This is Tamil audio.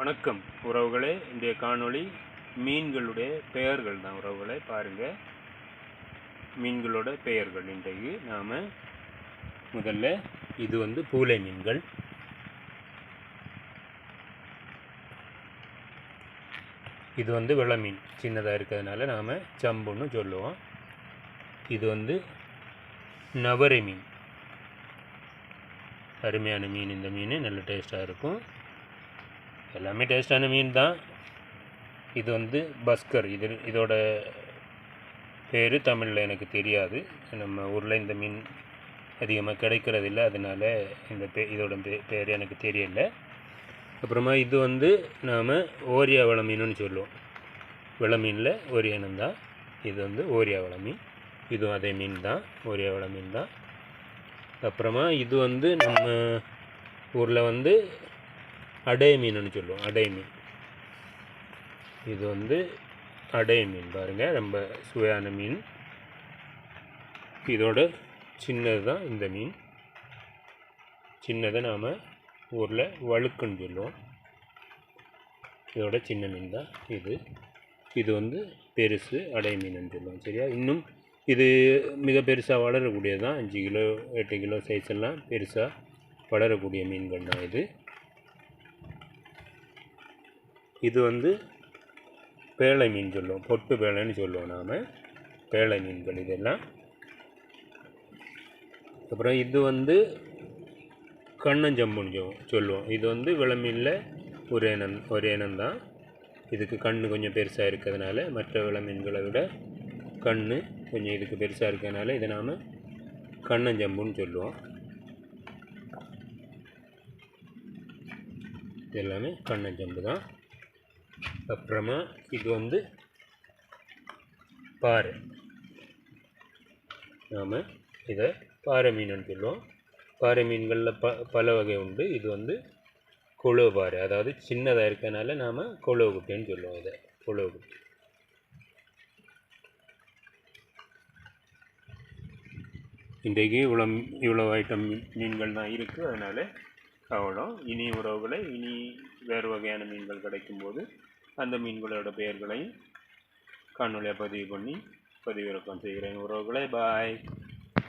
வணக்கம் உறவுகளே. இன்றைய காணொளி மீன்களுடைய பெயர்கள் தான். உறவுகளை பாருங்கள், மீன்களோட பெயர்கள். இன்றைக்கு நாம் முதல்ல இது பூலை மீன்கள். இது வெள்ளை மீன், சின்னதாக இருக்கிறதுனால நாம் சம்புன்னு சொல்லுவோம். இது நவரை மீன், அருமையான மீன். இந்த மீன் நல்ல டேஸ்ட்டாக இருக்கும். எல்லாமே டேஸ்டான மீன் தான். இது பஸ்கர். இதோட பேர் தமிழில் எனக்கு தெரியாது. நம்ம ஊரில் இந்த மீன் அதிகமாக கிடைக்கிறதில்ல, அதனால் இதோட பேர் எனக்கு தெரியல. அப்புறமா இது நாம் ஓரியா வள மீனுன்னு சொல்லுவோம். வள மீனில் ஒரு இனம் தான். இது ஓரியா வள மீன். இதுவும் அதே மீன் தான், ஓரியா வள மீன் தான். அப்புறமா இது நம்ம ஊரில் அடை மீனுன்னு சொல்லுவோம். அடை மீன். இது அடை மீன். பாருங்கள், ரொம்ப சுவையான மீன். இதோட சின்னது தான் இந்த மீன். சின்னதை நாம் ஊரில் வழுக்குன்னு சொல்லுவோம். இதோட சின்ன மீன் தான் இது பெருசு, அடை மீனுன்னு சொல்லுவோம். சரியா? இன்னும் இது மிக பெருசாக வளரக்கூடியது தான். 5 கிலோ 8 கிலோ சைஸ் எல்லாம் பெருசாக வளரக்கூடிய மீன்கள் தான் இது பேழை மீன் சொல்லுவோம். பொட்டு பேழைன்னு சொல்லுவோம் நாம். பேழை மீன்கள் இதெல்லாம். அப்புறம் இது கண்ணஞ்சம்புன்னு சொல்லுவோம். இது விளமீனில் ஒரு இனம்தான். இதுக்கு கண் கொஞ்சம் பெருசாக இருக்கிறதுனால, மற்ற விளமீன்களை விட கண் கொஞ்சம் இதுக்கு பெருசாக இருக்கிறதுனால இதை நாம் கண்ணஞ்சம்புன்னு சொல்லுவோம். இது எல்லாமே கண்ணஞ்சம்பு தான். அப்புறமா இது பாறை. நாம் இதை பாறை மீனுன்னு சொல்லுவோம். பாறை மீன்களில் பல வகை உண்டு. இது கொழுவு பாறை, அதாவது சின்னதாக இருக்கிறதுனால நாம் கொழுவு குட்டின்னு சொல்லுவோம். இதை கொழுவு குட்டி. இன்றைக்கு இவ்வளோ ஐட்டம் மீன்கள் தான் இருக்குது. அதனால் அவ்வளோ. இனி உறவுகளை, இனி வேறு வகையான மீன்கள் கிடைக்கும்போது அந்த மீன்களோட பெயர்களையும் காணொலியாக பதிவு பண்ணி பதிவிறக்கம் செய்கிறேன். உறவுகளை பாய்.